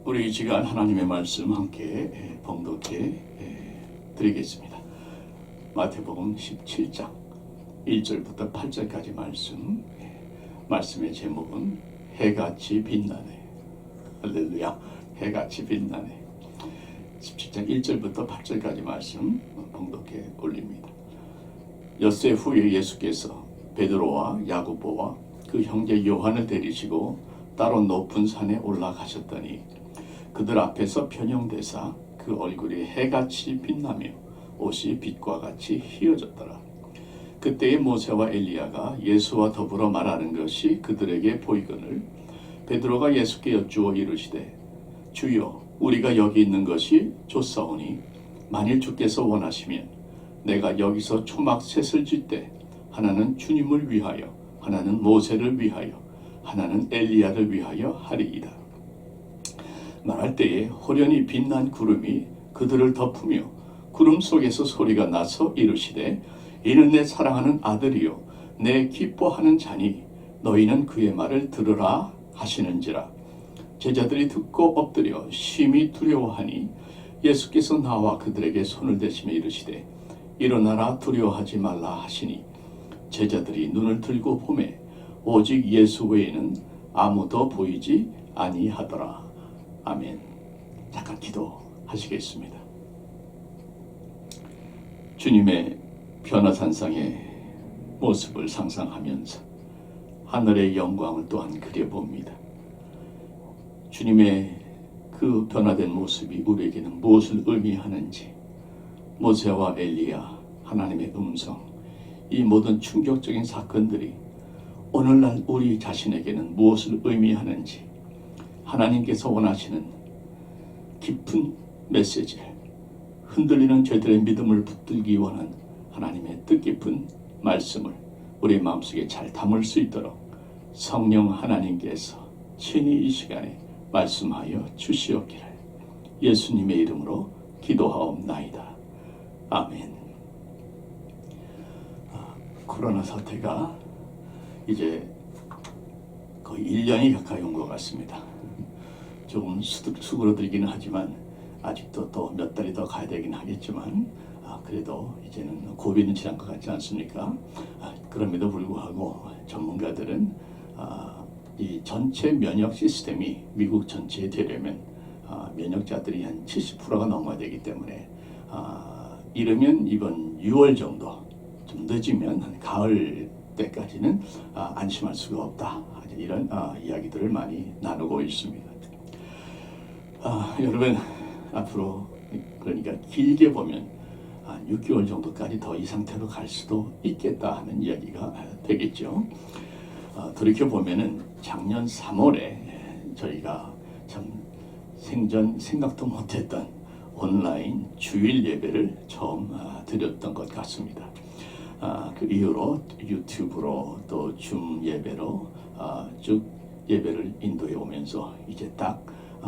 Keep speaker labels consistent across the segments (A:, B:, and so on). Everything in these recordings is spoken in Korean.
A: 우리 이 시간 하나님의 말씀 함께 봉독해 드리겠습니다. 마태복음 17장 1절부터 8절까지 말씀의 제목은 해같이 빛나네. 할렐루야, 해같이 빛나네. 17장 1절부터 8절까지 말씀 봉독해 올립니다. 엿새 후에 예수께서 베드로와 야고보와 그 형제 요한을 데리시고 따로 높은 산에 올라가셨더니 그들 앞에서 변형되사 그 얼굴이 해같이 빛나며 옷이 빛과 같이 휘어졌더라. 그때에 모세와 엘리야가 예수와 더불어 말하는 것이 그들에게 보이거늘 베드로가 예수께 여쭈어 이르시되 주여, 우리가 여기 있는 것이 좋사오니 만일 주께서 원하시면 내가 여기서 초막 셋을 질 때 하나는 주님을 위하여, 하나는 모세를 위하여, 하나는 엘리야를 위하여 하리이다. 말할 때에 호련히 빛난 구름이 그들을 덮으며 구름 속에서 소리가 나서 이르시되 이는 내 사랑하는 아들이요 내 기뻐하는 자니 너희는 그의 말을 들으라 하시는지라. 제자들이 듣고 엎드려 심히 두려워하니 예수께서 나와 그들에게 손을 대시며 이르시되 일어나라, 두려워하지 말라 하시니 제자들이 눈을 들고 보매 오직 예수 외에는 아무도 보이지 아니하더라. 아멘. 잠깐 기도하시겠습니다. 주님의 변화산상의 모습을 상상하면서 하늘의 영광을 또한 그려봅니다. 주님의 그 변화된 모습이 우리에게는 무엇을 의미하는지, 모세와 엘리야, 하나님의 음성, 이 모든 충격적인 사건들이 오늘날 우리 자신에게는 무엇을 의미하는지, 하나님께서 원하시는 깊은 메시지, 흔들리는 죄들의 믿음을 붙들기 원한 하나님의 뜻깊은 말씀을 우리 마음속에 잘 담을 수 있도록 성령 하나님께서 친히 이 시간에 말씀하여 주시옵기를 예수님의 이름으로 기도하옵나이다. 아멘. 코로나 사태가 이제 거의 1년이 가까이 온 것 같습니다. 조금 수그러들기는 하지만 아직도 또 몇 달이 더 가야 되긴 하겠지만 그래도 이제는 고비는 지난 것 같지 않습니까? 그럼에도 불구하고 전문가들은 이 전체 면역 시스템이 미국 전체에 되려면 면역자들이 한 70%가 넘어야 되기 때문에 이르면 이번 6월 정도, 좀 늦으면 한 가을 때까지는 안심할 수가 없다. 이런 이야기들을 많이 나누고 있습니다. 여러분, 앞으로 그러니까 길게 보면 6개월 정도까지 더 이 상태로 갈 수도 있겠다 하는 이야기가 되겠죠. 돌이켜보면은 작년 3월에 저희가 참 생각도 못했던 온라인 주일 예배를 처음 드렸던 것 같습니다. 그 이후로 유튜브로 또 줌 예배로 쭉 예배를 인도해 오면서 이제 딱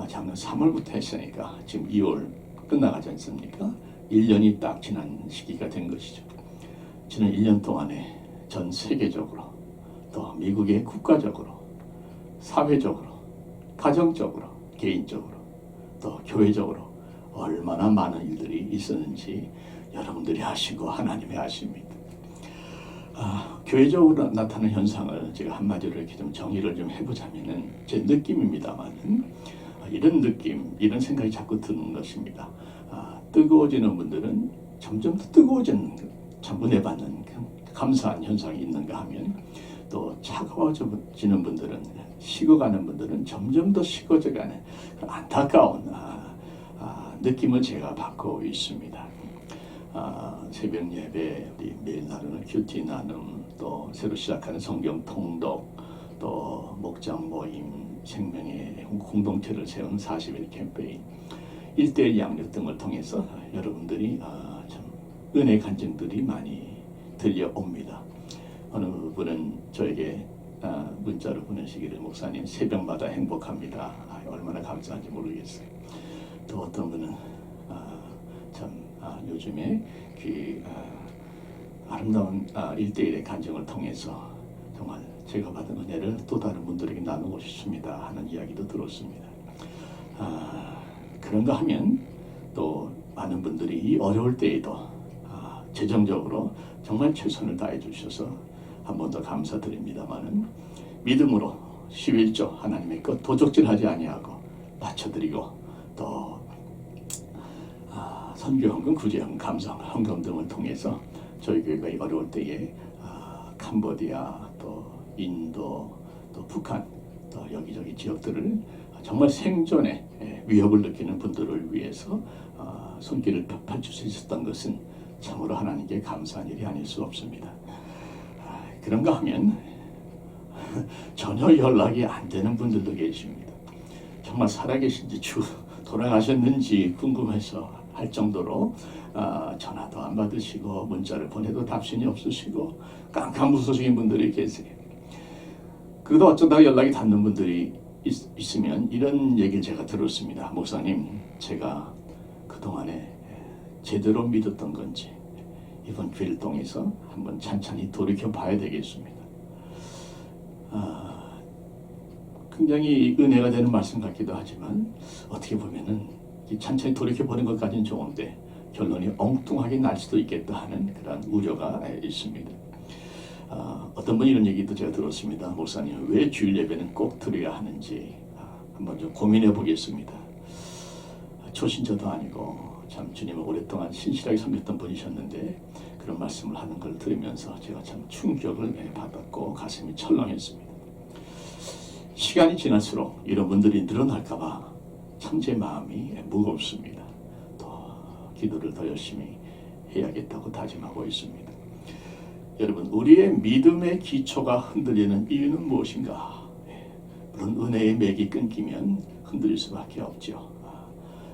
A: 작년 3월부터 했으니까 지금 2월 끝나가지 않습니까? 1년이 딱 지난 시기가 된 것이죠. 지난 1년 동안에 전 세계적으로 또 미국의 국가적으로 사회적으로 가정적으로 개인적으로 또 교회적으로 얼마나 많은 일들이 있었는지 여러분들이 아시고 하나님이 아십니다. 교회적으로 나타나는 현상을 제가 한마디로 이렇게 좀 정의를 좀 해보자면은 제 느낌입니다만 이런 느낌, 이런 생각이 자꾸 드는 것입니다. 뜨거워지는 분들은 점점 더 뜨거워지는, 참 은혜 받는 감사한 현상이 있는가 하면 또 차가워지는 분들은, 식어가는 분들은 점점 더 식어져가는 안타까운 느낌을 제가 받고 있습니다. 새벽 예배, 우리 매일 나누는 큐티 나눔, 또 새로 시작하는 성경 통독, 또 목장 모임, 생명의 공동체를 세운 40일 캠페인, 1:1 양육 등을 통해서 여러분들이 참 은혜 간증들이 많이 들려옵니다. 어느 분은 저에게 문자로 보내시기를 목사님 새벽마다 행복합니다. 얼마나 감사한지 모르겠어요. 또 어떤 분은 참 요즘에 그 아름다운 1:1의 간증을 통해서 정말 제가 받은 은혜를 또 다른 분들에게 나누고 싶습니다 하는 이야기도 들었습니다. 그런가 하면 또 많은 분들이 이 어려울 때에도 재정적으로 정말 최선을 다해 주셔서 한 번 더 감사드립니다마는 믿음으로 11조 하나님의 것 도적질하지 아니하고 바쳐드리고 또 선교헌금, 구제헌금, 감사헌금 등을 통해서 저희 교회가 이 어려울 때에 캄보디아, 또 인도, 또 북한, 또 여기저기 지역들을 정말 생존의 위협을 느끼는 분들을 위해서 손길을 펼칠 수 있었던 것은 참으로 하나님께 감사한 일이 아닐 수 없습니다. 그런가 하면 전혀 연락이 안 되는 분들도 계십니다. 정말 살아계신지 돌아가셨는지 궁금해서 할 정도로 전화도 안 받으시고 문자를 보내도 답신이 없으시고 깜깜무소식인 분들이 계세요. 그래도 어쩌다가 연락이 닿는 분들이 있으면 이런 얘기를 제가 들었습니다. 목사님, 제가 그동안에 제대로 믿었던 건지 이번 기회를 통해서 한번 찬찬히 돌이켜 봐야 되겠습니다. 굉장히 은혜가 되는 말씀 같기도 하지만 어떻게 보면은 찬찬히 돌이켜보는 것까지는 좋은데 결론이 엉뚱하게 날 수도 있겠다 하는 그런 우려가 있습니다. 어떤 분이 이런 얘기도 제가 들었습니다. 목사님, 왜 주일 예배는 꼭 드려야 하는지 한번 좀 고민해 보겠습니다. 초신자도 아니고 참 주님을 오랫동안 신실하게 섬겼던 분이셨는데 그런 말씀을 하는 걸 들으면서 제가 참 충격을 받았고 가슴이 철렁했습니다. 시간이 지날수록 이런 분들이 늘어날까봐 참 제 마음이 무겁습니다. 또 기도를 더 열심히 해야겠다고 다짐하고 있습니다. 여러분, 우리의 믿음의 기초가 흔들리는 이유는 무엇인가? 물론 은혜의 맥이 끊기면 흔들릴 수밖에 없죠.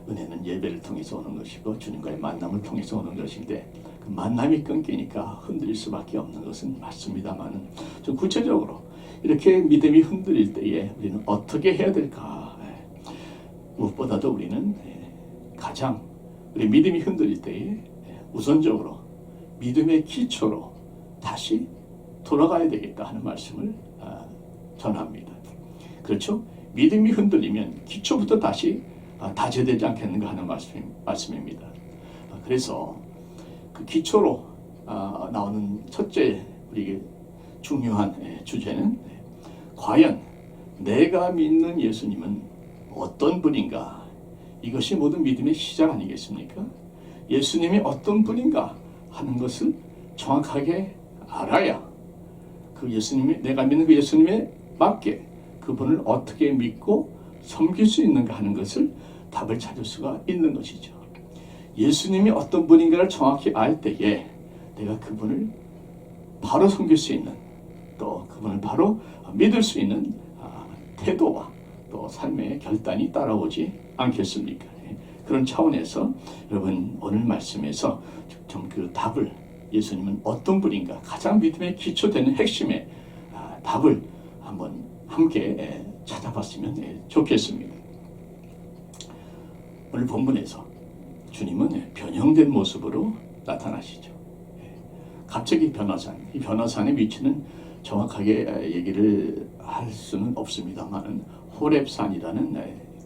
A: 은혜는 예배를 통해서 오는 것이고 주님과의 만남을 통해서 오는 것인데 그 만남이 끊기니까 흔들릴 수밖에 없는 것은 맞습니다만 좀 구체적으로 이렇게 믿음이 흔들릴 때에 우리는 어떻게 해야 될까? 무엇보다도 우리는 가장 우리 믿음이 흔들릴 때에 우선적으로 믿음의 기초로 다시 돌아가야 되겠다 하는 말씀을 전합니다. 그렇죠? 믿음이 흔들리면 기초부터 다시 다져되지 않겠는가 하는 말씀입니다. 그래서 그 기초로 나오는 첫째 우리 중요한 주제는 과연 내가 믿는 예수님은 어떤 분인가? 이것이 모든 믿음의 시작 아니겠습니까? 예수님이 어떤 분인가 하는 것을 정확하게 알아야 그 예수님이 내가 믿는 그 예수님에 맞게 그분을 어떻게 믿고 섬길 수 있는가 하는 것을 답을 찾을 수가 있는 것이죠. 예수님이 어떤 분인가를 정확히 알 때에 내가 그분을 바로 섬길 수 있는 또 그분을 바로 믿을 수 있는 태도와 또 삶의 결단이 따라오지 않겠습니까? 그런 차원에서 여러분 오늘 말씀에서 좀 그 답을 예수님은 어떤 분인가 가장 믿음의 기초되는 핵심의 답을 한번 함께 찾아봤으면 좋겠습니다. 오늘 본문에서 주님은 변형된 모습으로 나타나시죠. 갑자기 변화산, 이 변화산의 위치는 정확하게 얘기를 할 수는 없습니다만 호렙산이라는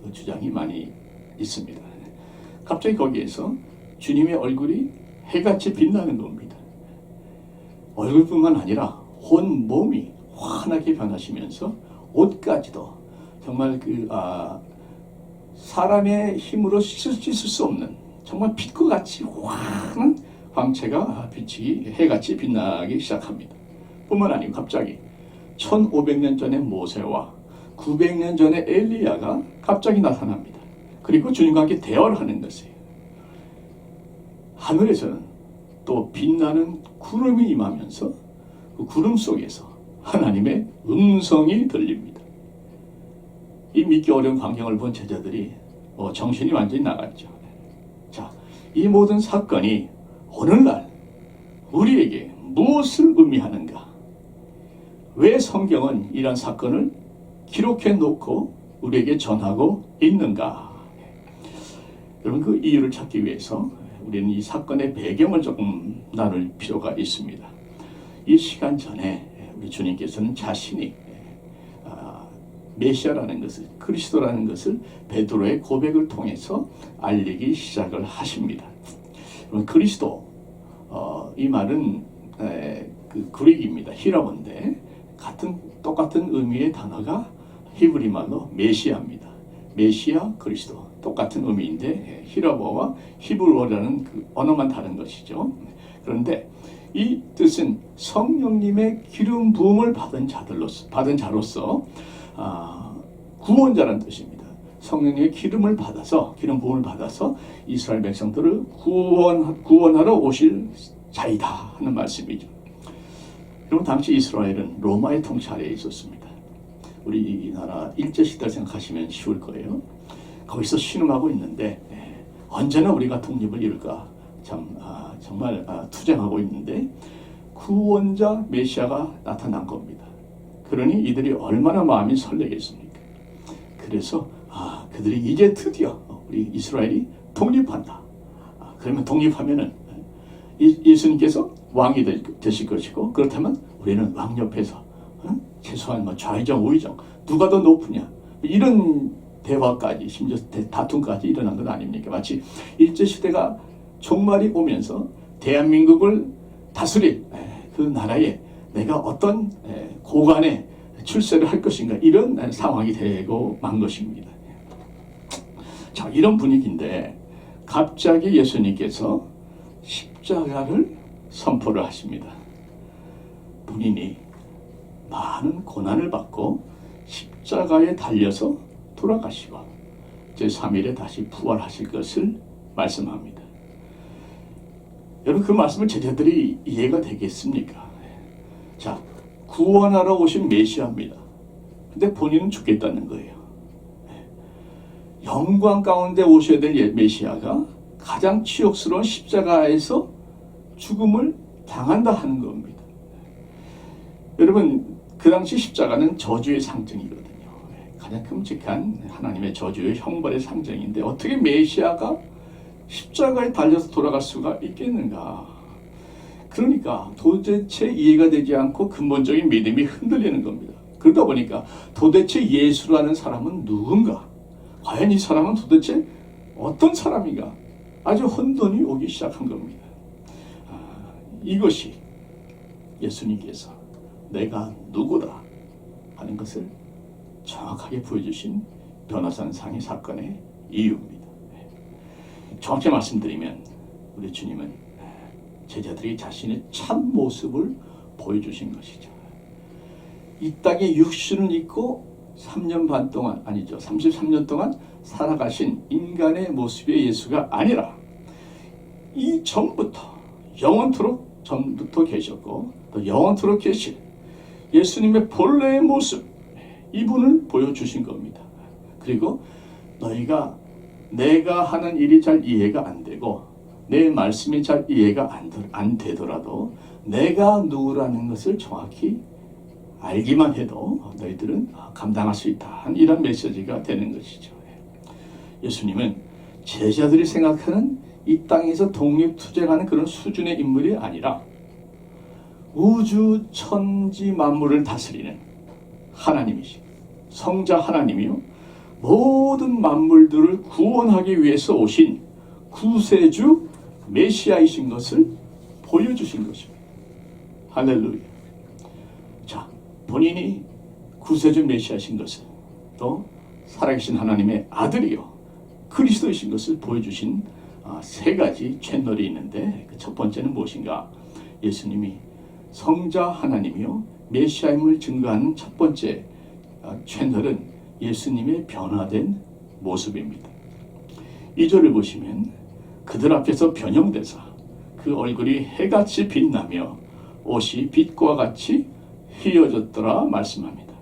A: 그 주장이 많이 있습니다. 갑자기 거기에서 주님의 얼굴이 해같이 빛나는 겁니다. 얼굴뿐만 아니라 온 몸이 환하게 변하시면서 옷까지도 정말 그 사람의 힘으로 씻을 수 없는 정말 빛과 같이 환한 광채가 해같이 빛나기 시작합니다. 뿐만 아니고 갑자기 1500년 전의 모세와 900년 전에 엘리야가 갑자기 나타납니다. 그리고 주님과 함께 대화를 하는 것이에요. 하늘에서는 또 빛나는 구름이 임하면서 그 구름 속에서 하나님의 음성이 들립니다. 이 믿기 어려운 광경을 본 제자들이 정신이 완전히 나갔죠. 자, 이 모든 사건이 오늘날 우리에게 무엇을 의미하는가? 왜 성경은 이런 사건을 기록해 놓고 우리에게 전하고 있는가? 여러분 그 이유를 찾기 위해서 우리는 이 사건의 배경을 조금 나눌 필요가 있습니다. 이 시간 전에 우리 주님께서는 자신이 메시아라는 것을, 그리스도라는 것을 베드로의 고백을 통해서 알리기 시작을 하십니다. 그리스도, 이 말은 그 그릭입니다. 히라보인데 똑같은 의미의 단어가 히브리 말로 메시아입니다. 메시아, 그리스도 똑같은 의미인데 히라보와 히브리어라는 그 언어만 다른 것이죠. 그런데 이 뜻은 성령님의 기름 부음을 받은 자로서 구원자라는 뜻입니다. 성령님의 기름 부음을 받아서 이스라엘 백성들을 구원하러 오실 자이다 하는 말씀이죠. 그럼 당시 이스라엘은 로마의 통치 아래에 있었습니다. 우리나라 일제시대를 생각하시면 쉬울 거예요. 거기서 신음하고 있는데 언제나 우리가 독립을 이룰까 정말 투쟁하고 있는데 구원자 메시아가 나타난 겁니다. 그러니 이들이 얼마나 마음이 설레겠습니까? 그래서 그들이 이제 드디어 우리 이스라엘이 독립한다. 그러면 독립하면은 예수님께서 왕이 되실 것이고, 그렇다면 우리는 왕 옆에서 최소한 좌의정 우의정 누가 더 높으냐 이런 대화까지 심지어 다툼까지 일어난 것 아닙니까? 마치 일제시대가 종말이 오면서 대한민국을 다스릴 그 나라에 내가 어떤 고관에 출세를 할 것인가 이런 상황이 되고 만 것입니다. 자, 이런 분위기인데 갑자기 예수님께서 십자가를 선포를 하십니다. 본인이 많은 고난을 받고 십자가에 달려서 돌아가시고 제3일에 다시 부활하실 것을 말씀합니다. 여러분, 그 말씀을 제자들이 이해가 되겠습니까? 자, 구원하러 오신 메시아입니다. 근데 본인은 죽겠다는 거예요. 영광 가운데 오셔야 될 메시아가 가장 치욕스러운 십자가에서 죽음을 당한다 하는 겁니다. 여러분, 그 당시 십자가는 저주의 상징이거든요. 가장 끔찍한 하나님의 저주의 형벌의 상징인데 어떻게 메시아가 십자가에 달려서 돌아갈 수가 있겠는가? 그러니까 도대체 이해가 되지 않고 근본적인 믿음이 흔들리는 겁니다. 그러다 보니까 도대체 예수라는 사람은 누군가? 과연 이 사람은 도대체 어떤 사람인가? 아주 혼돈이 오기 시작한 겁니다. 이것이 예수님께서 내가 누구다 하는 것을 정확하게 보여주신 변호산상의 사건의 이유입니다. 정확히 말씀드리면 우리 주님은 제자들이 자신의 참 모습을 보여주신 것이죠. 이 땅에 육신을 입고 3년 반 동안, 아니죠, 33년 동안 살아가신 인간의 모습의 예수가 아니라 이 전부터 영원토록 전부터 계셨고 또 영원토록 계실 예수님의 본래의 모습, 이분을 보여주신 겁니다. 그리고 너희가 내가 하는 일이 잘 이해가 안 되고 내 말씀이 잘 이해가 안 되더라도 내가 누구라는 것을 정확히 알기만 해도 너희들은 감당할 수 있다, 이런 메시지가 되는 것이죠. 예수님은 제자들이 생각하는 이 땅에서 독립투쟁하는 그런 수준의 인물이 아니라 우주 천지 만물을 다스리는 하나님이시, 성자 하나님이요, 모든 만물들을 구원하기 위해서 오신 구세주 메시아이신 것을 보여주신 것입니다. 할렐루야. 자, 본인이 구세주 메시아이신 것을, 또 살아계신 하나님의 아들이요 그리스도이신 것을 보여주신 세 가지 채널이 있는데, 그 첫 번째는 무엇인가? 예수님이 성자 하나님이요 메시아임을 증거하는 첫 번째 채널은 예수님의 변화된 모습입니다. 2절을 보시면 그들 앞에서 변형되사 그 얼굴이 해같이 빛나며 옷이 빛과 같이 휘어졌더라 말씀합니다.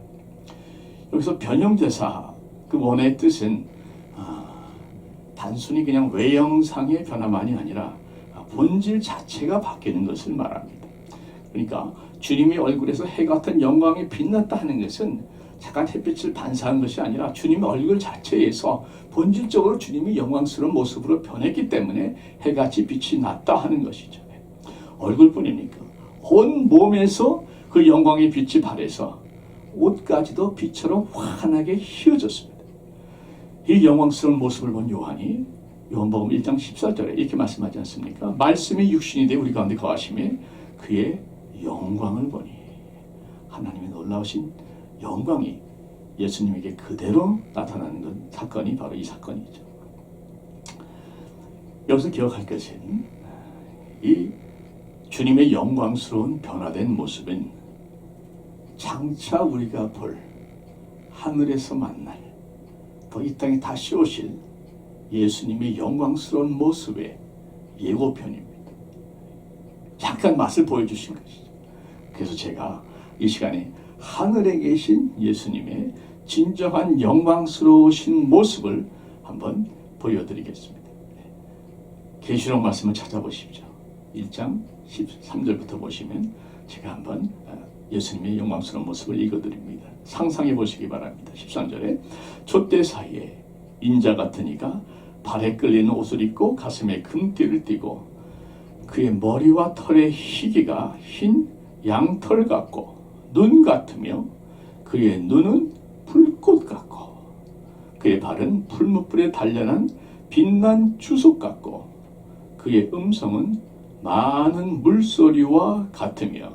A: 여기서 변형되사, 그 원어의 뜻은 단순히 그냥 외형상의 변화만이 아니라 본질 자체가 바뀌는 것을 말합니다. 그러니까 주님의 얼굴에서 해 같은 영광이 빛났다 하는 것은 잠깐 햇빛을 반사한 것이 아니라 주님의 얼굴 자체에서 본질적으로 주님이 영광스러운 모습으로 변했기 때문에 해같이 빛이 났다 하는 것이죠. 얼굴뿐이니까 온 몸에서 그 영광의 빛이 발해서 옷까지도 빛처럼 환하게 휘어졌습니다. 이 영광스러운 모습을 본 요한이 요한복음 1장 14절에 이렇게 말씀하지 않습니까? 말씀이 육신이 되어 우리 가운데 거하심에 그의 영광을 보니, 하나님의 놀라우신 영광이 예수님에게 그대로 나타나는 사건이 바로 이 사건이죠. 여기서 기억할 것은 이 주님의 영광스러운 변화된 모습은 장차 우리가 볼 하늘에서 만날 또 이 땅에 다시 오실 예수님의 영광스러운 모습의 예고편입니다. 잠깐 맛을 보여주신 것이죠. 그래서 제가 이 시간에 하늘에 계신 예수님의 진정한 영광스러우신 모습을 한번 보여드리겠습니다. 계시록 말씀을 찾아보십시오. 1장 13절부터 보시면 제가 한번 예수님의 영광스러운 모습을 읽어드립니다. 상상해 보시기 바랍니다. 13절에 촛대 사이에 인자 같은 이가 발에 끌리는 옷을 입고 가슴에 금띠를 띠고 그의 머리와 털의 희기가 흰 양털 같고 눈 같으며 그의 눈은 불꽃 같고 그의 발은 풀무불에 단련한 빛난 주석 같고 그의 음성은 많은 물소리와 같으며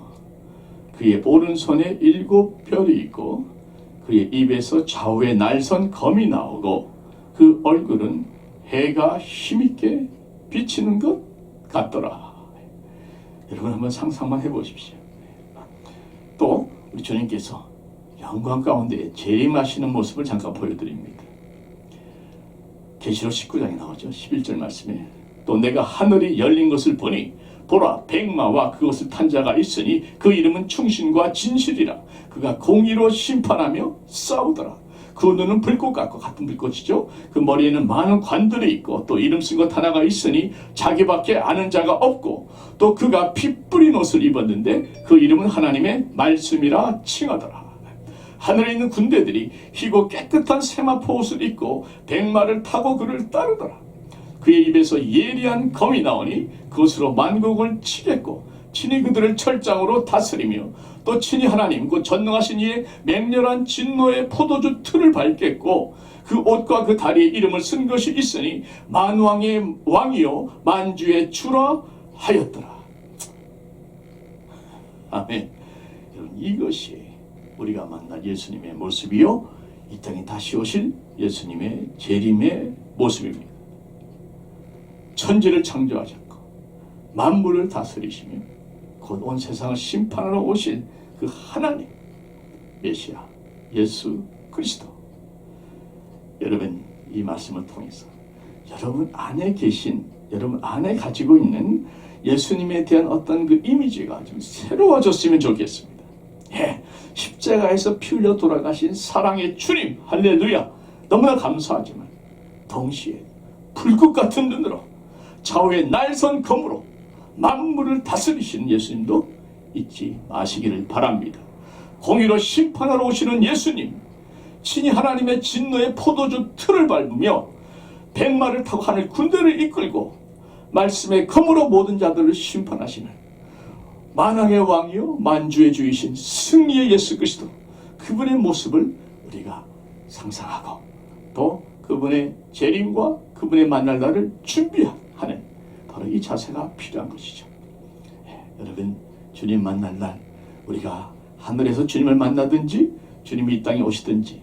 A: 그의 오른손에 7별이 있고 그의 입에서 좌우에 날선 검이 나오고 그 얼굴은 해가 힘있게 비치는 것 같더라. 여러분 한번 상상만 해보십시오. 또 우리 주님께서 영광 가운데 재림하시는 모습을 잠깐 보여드립니다. 계시록 19장에 나오죠. 11절 말씀에 또 내가 하늘이 열린 것을 보니 보라 백마와 그것을 탄 자가 있으니 그 이름은 충신과 진실이라. 그가 공의로 심판하며 싸우더라. 그 눈은 불꽃 같고 같은 불꽃이죠. 그 머리에는 많은 관들이 있고 또 이름 쓴 것 하나가 있으니 자기밖에 아는 자가 없고 또 그가 피 뿌린 옷을 입었는데 그 이름은 하나님의 말씀이라 칭하더라. 하늘에 있는 군대들이 희고 깨끗한 세마포 옷을 입고 백마를 타고 그를 따르더라. 그의 입에서 예리한 검이 나오니 그것으로 만국을 치겠고 친히 그들을 철장으로 다스리며 또 친히 하나님 그 전능하신 이의 맹렬한 진노의 포도주 틀을 밟겠고 그 옷과 그 다리에 이름을 쓴 것이 있으니 만왕의 왕이요 만주의 주라 하였더라. 아멘. 여러분 이것이 우리가 만날 예수님의 모습이요 이 땅에 다시 오실 예수님의 재림의 모습입니다. 천지를 창조하셨고 만물을 다스리시며 곧 온 세상을 심판하러 오실 그 하나님 메시아 예수 그리스도. 여러분 이 말씀을 통해서 여러분 안에 계신 여러분 안에 가지고 있는 예수님에 대한 어떤 그 이미지가 좀 새로워졌으면 좋겠습니다. 예, 십자가에서 피 흘려 돌아가신 사랑의 주님 할렐루야 너무나 감사하지만 동시에 불꽃 같은 눈으로 좌우에 날선 검으로 만물을 다스리시는 예수님도 잊지 마시기를 바랍니다. 공의로 심판하러 오시는 예수님, 친히 하나님의 진노의 포도주 틀을 밟으며 백마를 타고 하늘 군대를 이끌고 말씀의 검으로 모든 자들을 심판하시는 만왕의 왕이요 만주의 주이신 승리의 예수 그리스도, 그분의 모습을 우리가 상상하고 또 그분의 재림과 그분의 만날 날을 준비하는 바로 이 자세가 필요한 것이죠. 여러분 주님 만날 날 우리가 하늘에서 주님을 만나든지 주님이 이 땅에 오시든지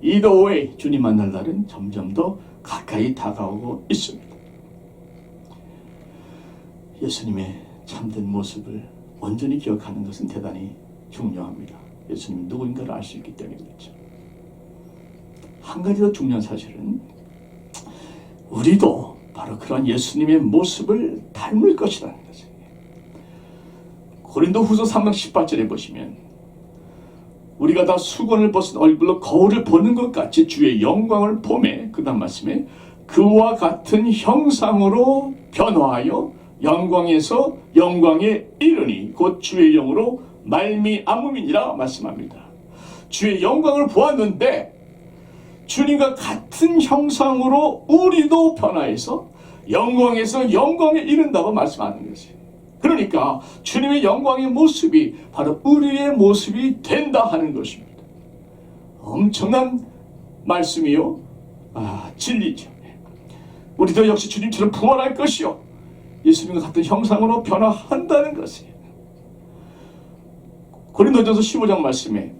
A: either way 주님 만날 날은 점점 더 가까이 다가오고 있습니다. 예수님의 참된 모습을 온전히 기억하는 것은 대단히 중요합니다. 예수님이 누구인가를 알 수 있기 때문에 그렇죠. 한 가지 더 중요한 사실은 우리도 바로 그런 예수님의 모습을 닮을 것이라는 거죠. 고린도후서 3장 18절에 보시면 우리가 다 수건을 벗은 얼굴로 거울을 보는 것 같이 주의 영광을 보매 그 다음 말씀에 그와 같은 형상으로 변화하여 영광에서 영광에 이르니 곧 주의 영으로 말미암음이니라 말씀합니다. 주의 영광을 보았는데 주님과 같은 형상으로 우리도 변화해서 영광에서 영광에 이른다고 말씀하는 것이에요. 그러니까 주님의 영광의 모습이 바로 우리의 모습이 된다 하는 것입니다. 엄청난 말씀이요. 진리죠. 우리도 역시 주님처럼 부활할 것이요. 예수님과 같은 형상으로 변화한다는 것이에요. 고린도전서 15장 말씀에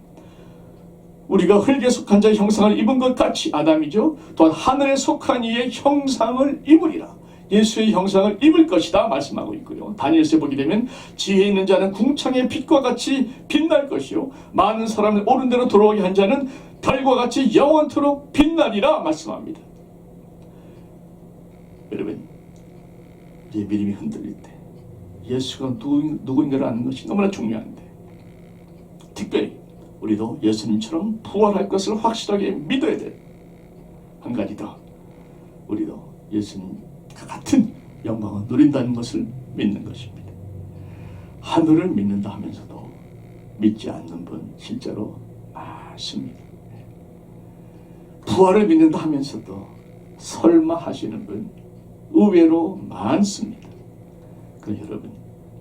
A: 우리가 흙에 속한 자의 형상을 입은 것 같이 아담이죠. 또한 하늘에 속한 이의 형상을 입으리라. 예수의 형상을 입을 것이다 말씀하고 있고요. 다니엘서에 보게 되면 지혜 있는 자는 궁창의 빛과 같이 빛날 것이요 많은 사람을 옳은 대로 돌아오게 한 자는 달과 같이 영원토록 빛나리라 말씀합니다. 여러분, 우리의 믿음이 흔들릴 때 예수가 누구인가를 아는 것이 너무나 중요한데, 특별히 우리도 예수님처럼 부활할 것을 확실하게 믿어야 돼. 한 가지 더, 우리도 예수님과 같은 영광을 누린다는 것을 믿는 것입니다. 하늘을 믿는다 하면서도 믿지 않는 분 실제로 많습니다. 부활을 믿는다 하면서도 설마 하시는 분 의외로 많습니다. 그 여러분,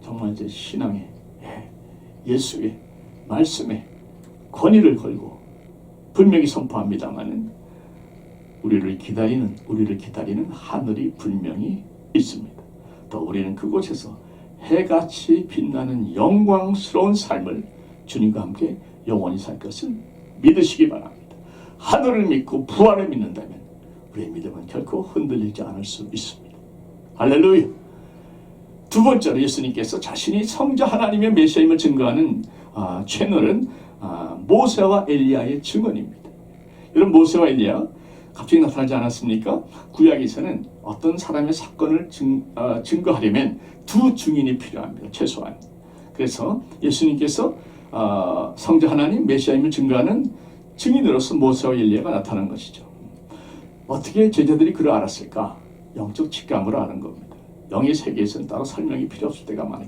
A: 정말 제 신앙에 예수의 말씀에 권위를 걸고 분명히 선포합니다마는 우리를 기다리는 하늘이 분명히 있습니다. 또 우리는 그곳에서 해같이 빛나는 영광스러운 삶을 주님과 함께 영원히 살 것을 믿으시기 바랍니다. 하늘을 믿고 부활을 믿는다면 우리의 믿음은 결코 흔들리지 않을 수 있습니다. 할렐루야. 두 번째로 예수님께서 자신이 성자 하나님의 메시아임을 증거하는 채널은 모세와 엘리야의 증언입니다. 이런 모세와 엘리야 갑자기 나타나지 않았습니까? 구약에서는 어떤 사람의 사건을 증거하려면 두 증인이 필요합니다. 최소한. 그래서 예수님께서 성자 하나님 메시아임을 증거하는 증인으로서 모세와 엘리야가 나타난 것이죠. 어떻게 제자들이 그를 알았을까? 영적 직감으로 아는 겁니다. 영의 세계에서는 따로 설명이 필요 없을 때가 많아요.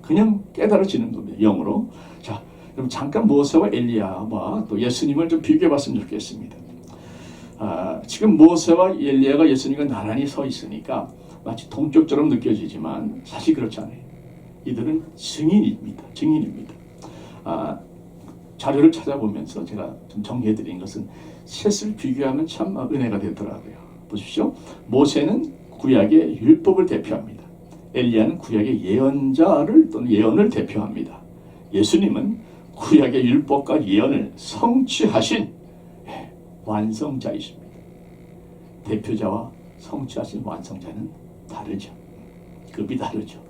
A: 그냥 깨달아지는 겁니다. 영으로. 자, 그럼 잠깐 모세와 엘리야와 또 예수님을 좀 비교해 봤으면 좋겠습니다. 지금 모세와 엘리야가 예수님과 나란히 서 있으니까 마치 동격처럼 느껴지지만 사실 그렇지 않아요. 이들은 증인입니다. 자료를 찾아보면서 제가 좀 정리해 드린 것은 셋을 비교하면 참 은혜가 되더라고요. 보십시오. 모세는 구약의 율법을 대표합니다. 엘리야는 구약의 예언자를 또는 예언을 대표합니다. 예수님은 구약의 율법과 예언을 성취하신 완성자이십니다. 대표자와 성취하신 완성자는 다르죠. 급이 다르죠.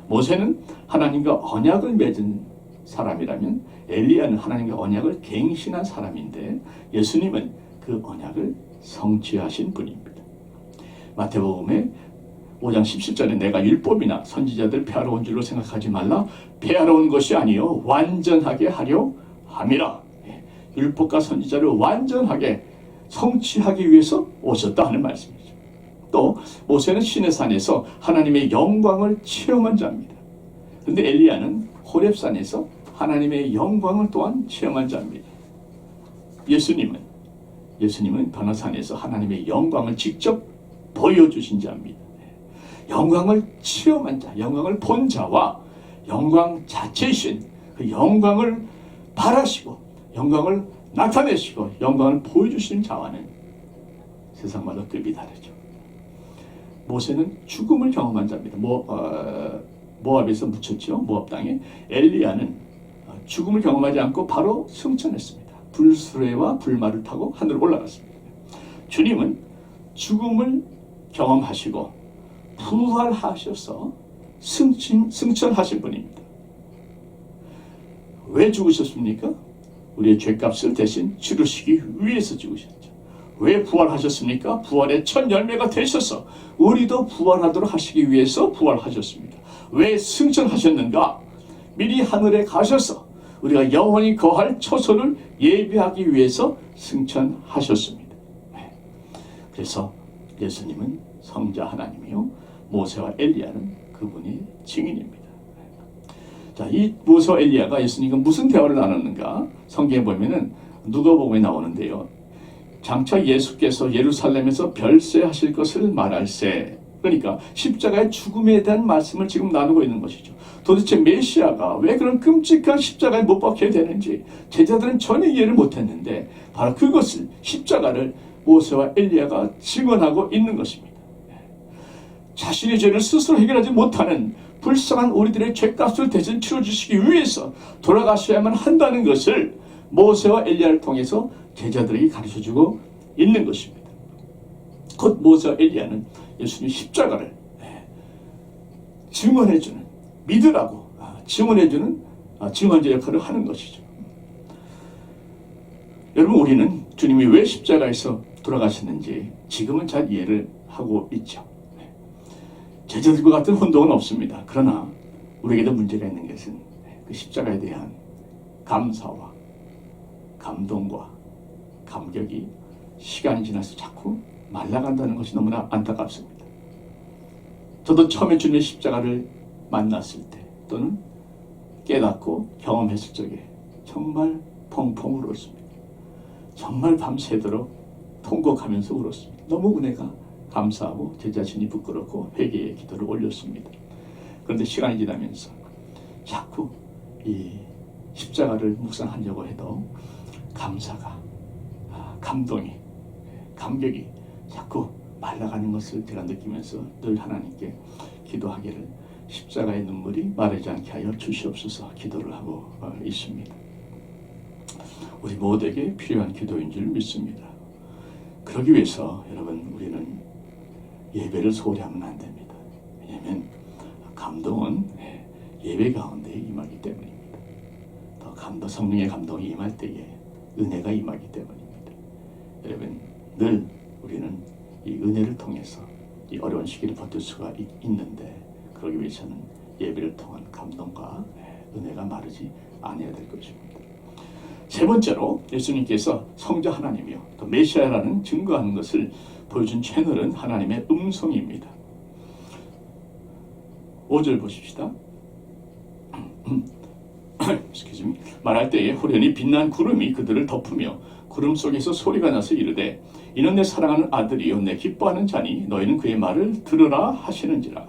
A: 모세는 하나님과 언약을 맺은 사람이라면 엘리야는 하나님과 언약을 갱신한 사람인데 예수님은 그 언약을 성취하신 분입니다. 마태복음에 5장 17절에 내가 율법이나 선지자들 폐하러 온 줄로 생각하지 말라. 폐하러 온 것이 아니요 완전하게 하려 함이라. 율법과 선지자를 완전하게 성취하기 위해서 오셨다 하는 말씀이죠. 또 모세는 시내산에서 하나님의 영광을 체험한 자입니다. 그런데 엘리야는 호렙산에서 하나님의 영광을 또한 체험한 자입니다. 예수님은 변화산에서 하나님의 영광을 직접 보여주신 자입니다. 영광을 체험한 자, 영광을 본 자와 영광 자체이신 그 영광을 바라시고 영광을 나타내시고 영광을 보여주시는 자와는 세상마다 급이 다르죠. 모세는 죽음을 경험한 자입니다. 모압에서 묻혔죠. 모압 땅에. 엘리야는 죽음을 경험하지 않고 바로 승천했습니다. 불수레와 불말을 타고 하늘로 올라갔습니다. 주님은 죽음을 경험하시고 부활하셔서 승천하신 분입니다. 왜 죽으셨습니까? 우리의 죄값을 대신 치르시기 위해서 죽으셨죠. 왜 부활하셨습니까? 부활의 첫 열매가 되셔서 우리도 부활하도록 하시기 위해서 부활하셨습니다. 왜 승천하셨는가? 미리 하늘에 가셔서 우리가 영원히 거할 처소를 예비하기 위해서 승천하셨습니다. 그래서 예수님은 성자 하나님이요 모세와 엘리야는 그분이 증인입니다. 자, 이 모세와 엘리야가 예수님과 무슨 대화를 나눴는가? 성경에 보면은 누가복음에 나오는데요. 장차 예수께서 예루살렘에서 별세하실 것을 말할세 그러니까 십자가의 죽음에 대한 말씀을 지금 나누고 있는 것이죠. 도대체 메시아가 왜 그런 끔찍한 십자가에 못 박혀야 되는지 제자들은 전혀 이해를 못했는데 바로 그것을 십자가를 모세와 엘리야가 증언하고 있는 것입니다. 자신의 죄를 스스로 해결하지 못하는 불쌍한 우리들의 죄값을 대신 치러주시기 위해서 돌아가셔야만 한다는 것을 모세와 엘리야를 통해서 제자들에게 가르쳐주고 있는 것입니다. 곧 모세와 엘리야는 예수님 십자가를 증언해주는, 믿으라고 증언해주는 증언자 역할을 하는 것이죠. 여러분, 우리는 주님이 왜 십자가에서 돌아가셨는지 지금은 잘 이해를 하고 있죠. 제자들과 같은 혼동은 없습니다. 그러나 우리에게도 문제가 있는 것은 그 십자가에 대한 감사와 감동과 감격이 시간이 지나서 자꾸 말라간다는 것이 너무나 안타깝습니다. 저도 처음에 주님의 십자가를 만났을 때 또는 깨닫고 경험했을 적에 정말 펑펑 울었습니다. 정말 밤새도록 통곡하면서 울었습니다. 너무 은혜가 감사하고 제 자신이 부끄럽고 회개의 기도를 올렸습니다. 그런데 시간이 지나면서 자꾸 이 십자가를 묵상하려고 해도 감사가, 감동이, 감격이 자꾸 말라가는 것을 제가 느끼면서 늘 하나님께 기도하기를 십자가의 눈물이 마르지 않게 하여 주시옵소서 기도를 하고 있습니다. 우리 모두에게 필요한 기도인 줄 믿습니다. 그러기 위해서 여러분, 우리는 예배를 소홀히 하면 안 됩니다. 왜냐하면 감동은 예배 가운데 임하기 때문입니다. 더 성령의 감동이 임할 때에 은혜가 임하기 때문입니다. 여러분, 늘 우리는 이 은혜를 통해서 이 어려운 시기를 버틸 수가 있는데 그러기 위해서는 예배를 통한 감동과 은혜가 마르지 않아야 될 것입니다. 세 번째로 예수님께서 성자 하나님이요 또 메시아라는 증거하는 것을 보여준 채널은 하나님의 음성입니다. 5절 보십시다. 말할 때에 호련히 빛난 구름이 그들을 덮으며 구름 속에서 소리가 나서 이르되 이는 내 사랑하는 아들이요 내 기뻐하는 자니 너희는 그의 말을 들으라 하시는지라.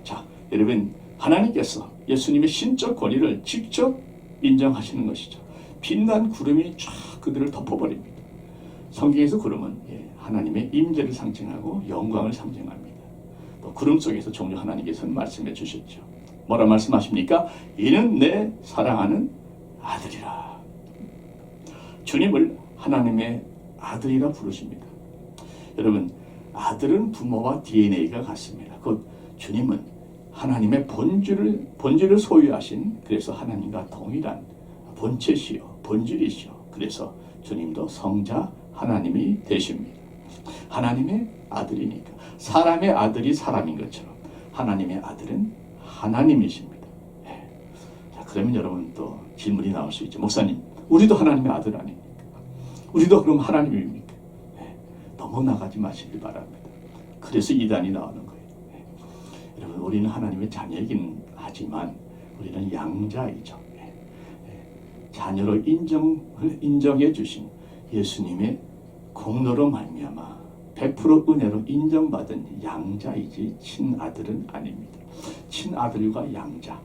A: 자, 여러분, 하나님께서 예수님의 신적 권위를 직접 인정하시는 것이죠. 빛난 구름이 쫙 그들을 덮어버립니다. 성경에서 구름은 하나님의 임재를 상징하고 영광을 상징합니다. 또 구름 속에서 종종 하나님께서는 말씀해 주셨죠. 뭐라 말씀하십니까? 이는 내 사랑하는 아들이라. 주님을 하나님의 아들이라 부르십니다. 여러분, 아들은 부모와 DNA가 같습니다. 곧 주님은 하나님의 본질을 소유하신, 그래서 하나님과 동일한 본체시요 본질이시요. 그래서 주님도 성자 하나님이 되십니다. 하나님의 아들이니까 사람의 아들이 사람인 것처럼 하나님의 아들은 하나님이십니다. 자, 그러면 여러분 또 질문이 나올 수 있죠. 목사님, 우리도 하나님의 아들 아닙니까? 우리도 그럼 하나님입니까? 너무 나가지 마시길 바랍니다. 그래서 이단이 나오는 거예요. 여러분, 우리는 하나님의 자녀이긴 하지만 우리는 양자이죠. 자녀로 인정해 주신 예수님의 공로로 말미암아 100% 은혜로 인정받은 양자이지 친아들은 아닙니다. 친아들과 양자,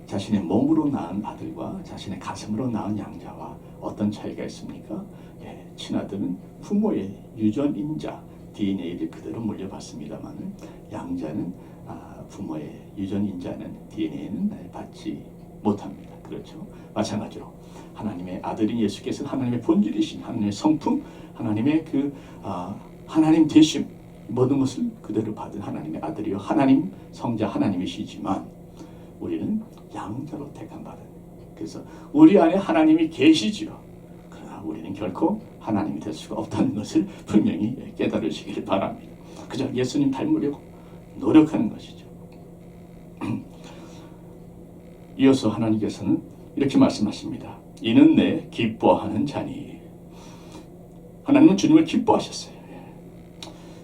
A: 자신의 몸으로 낳은 아들과 자신의 가슴으로 낳은 양자와 어떤 차이가 있습니까? 친아들은 부모의 유전인자 DNA를 그대로 물려받습니다만 양자는 부모의 유전인자는 DNA는 받지 못합니다. 그렇죠? 마찬가지로 하나님의 아들인 예수께서는 하나님의 본질이신 하나님의 성품, 하나님의 하나님 되심, 모든 것을 그대로 받은 하나님의 아들이요 하나님 성자 하나님이시지만 우리는 양자로 택함받은, 그래서 우리 안에 하나님이 계시지요. 그러나 우리는 결코 하나님이 될 수가 없다는 것을 분명히 깨달으시기를 바랍니다. 그저 예수님 닮으려고 노력하는 것이죠. 이어서 하나님께서는 이렇게 말씀하십니다. 이는 내 기뻐하는 자니. 하나님은 주님을 기뻐하셨어요.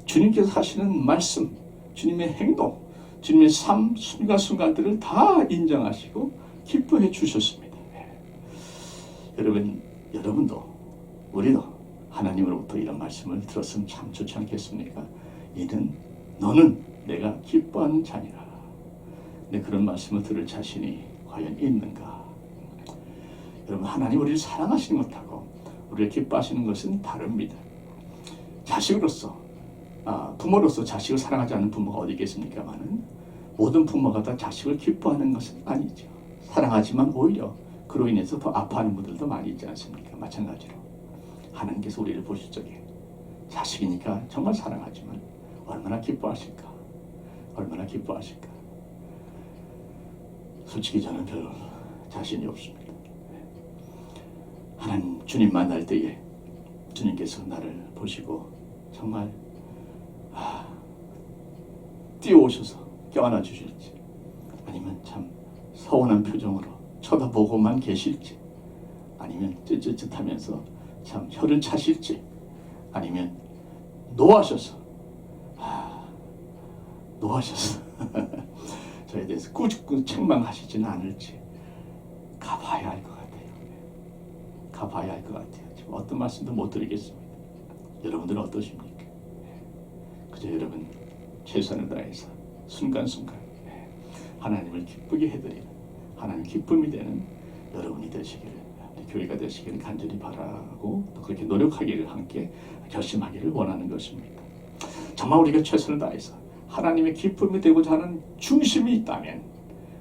A: 주님께서 하시는 말씀, 주님의 행동, 주님의 삶 순간순간들을 다 인정하시고 기뻐해 주셨습니다. 여러분, 여러분도 우리도 하나님으로부터 이런 말씀을 들었으면 참 좋지 않겠습니까? 너는 내가 기뻐하는 자니라. 네, 그런 말씀을 들을 자신이 과연 있는가? 여러분, 하나님 우리를 사랑하시는 것하고 우리를 기뻐하시는 것은 다릅니다. 자식으로서, 부모로서 자식을 사랑하지 않는 부모가 어디 계십니까마는 모든 부모가 다 자식을 기뻐하는 것은 아니죠. 사랑하지만 오히려 그로 인해서 더 아파하는 분들도 많이 있지 않습니까? 마찬가지로 하나님께서 우리를 보실 적에 자식이니까 정말 사랑하지만 얼마나 기뻐하실까? 얼마나 기뻐하실까? 솔직히 저는 별 자신이 없습니다. 하나님 주님 만날 때에 주님께서 나를 보시고 정말 뛰어오셔서 껴안아 주실지, 아니면 참 서운한 표정으로 쳐다보고만 계실지, 아니면 쯧쯧쯧하면서 참 혀를 차실지, 아니면 노하셔서 저에 대해서 꾸짖고 책망하시지는 않을지 가봐야 할 것 같아요. 가봐야 할 것 같아요. 지금 어떤 말씀도 못 드리겠습니다. 여러분들은 어떠십니까? 그저 여러분 최선을 다해서 순간순간 하나님을 기쁘게 해드리는, 하나님 기쁨이 되는 여러분이 되시기를, 교회가 되시기를 간절히 바라고, 또 그렇게 노력하기를, 함께 결심하기를 원하는 것입니다. 정말 우리가 최선을 다해서 하나님의 기쁨이 되고자 하는 중심이 있다면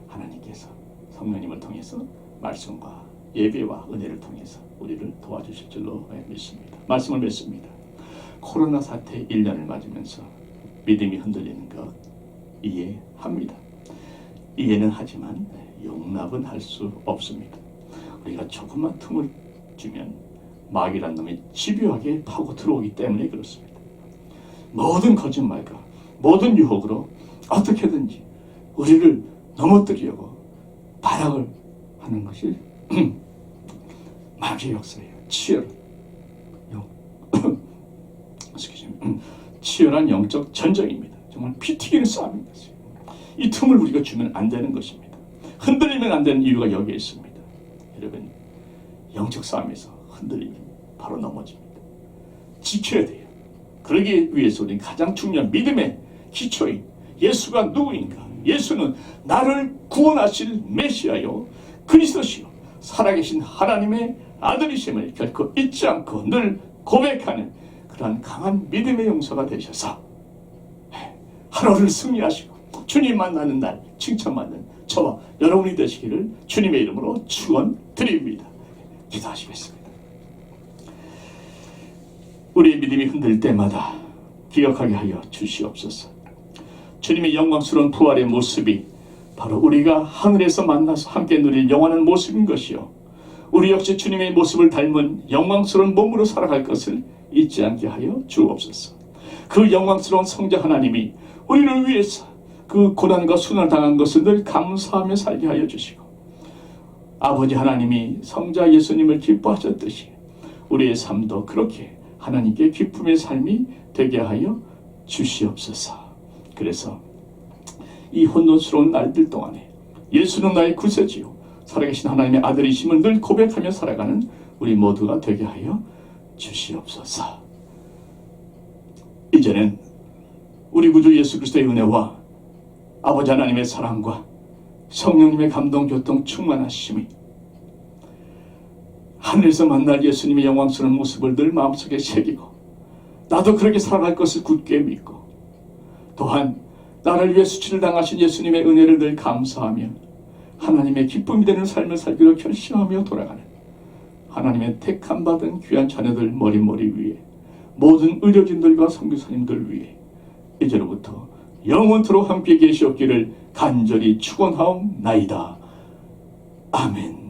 A: 하나님께서 성령님을 통해서 말씀과 예배와 은혜를 통해서 우리를 도와주실 줄로 믿습니다. 말씀을 맺습니다. 코로나 사태 1년을 맞으면서 믿음이 흔들리는 것 이해합니다. 이해는 하지만 용납은 할 수 없습니다. 우리가 조금만 틈을 주면 마귀란 놈이 집요하게 파고 들어오기 때문에 그렇습니다. 모든 거짓말과 모든 유혹으로 어떻게든지 우리를 넘어뜨리려고 발악을 하는 것이 마귀의 역사예요. 치열한 영적 전쟁입니다. 정말 피 튀기는 싸움인 것이에요. 이 틈을 우리가 주면 안 되는 것입니다. 흔들리면 안 되는 이유가 여기에 있습니다. 여러분, 영적 싸움에서 흔들리면 바로 넘어집니다. 지켜야 돼요. 그러기 위해서 우리는 가장 중요한 믿음의 기초인 예수가 누구인가? 예수는 나를 구원하실 메시아요, 그리스도시요, 살아계신 하나님의 아들이심을 결코 잊지 않고 늘 고백하는 그러한 강한 믿음의 용서가 되셔서 하루를 승리하시고 주님 만나는 날 칭찬받는 저와 여러분이 되시기를 주님의 이름으로 축원드립니다. 기도하시겠습니다. 우리의 믿음이 흔들 때마다 기억하게 하여 주시옵소서. 주님의 영광스러운 부활의 모습이 바로 우리가 하늘에서 만나서 함께 누릴 영원한 모습인 것이요, 우리 역시 주님의 모습을 닮은 영광스러운 몸으로 살아갈 것을 잊지 않게 하여 주옵소서. 그 영광스러운 성자 하나님이 우리를 위해서 그 고난과 순환을 당한 것을 늘 감사하며 살게 하여 주시고, 아버지 하나님이 성자 예수님을 기뻐하셨듯이 우리의 삶도 그렇게 하나님께 기쁨의 삶이 되게 하여 주시옵소서. 그래서 이 혼돈스러운 날들 동안에 예수는 나의 구세주요 살아계신 하나님의 아들이심을 늘 고백하며 살아가는 우리 모두가 되게 하여 주시옵소서. 이제는 우리 구주 예수 그리스도의 은혜와 아버지 하나님의 사랑과 성령님의 감동 교통 충만하심이, 하늘에서 만날 예수님의 영광스러운 모습을 늘 마음속에 새기고 나도 그렇게 살아갈 것을 굳게 믿고, 또한 나를 위해 수치를 당하신 예수님의 은혜를 늘 감사하며 하나님의 기쁨이 되는 삶을 살기로 결심하며 돌아가는 하나님의 택함 받은 귀한 자녀들 머리머리 위에, 모든 의료진들과 선교사님들 위에 이제로부터 영원토록 함께 계시옵기를 간절히 축원하옵나이다. 아멘.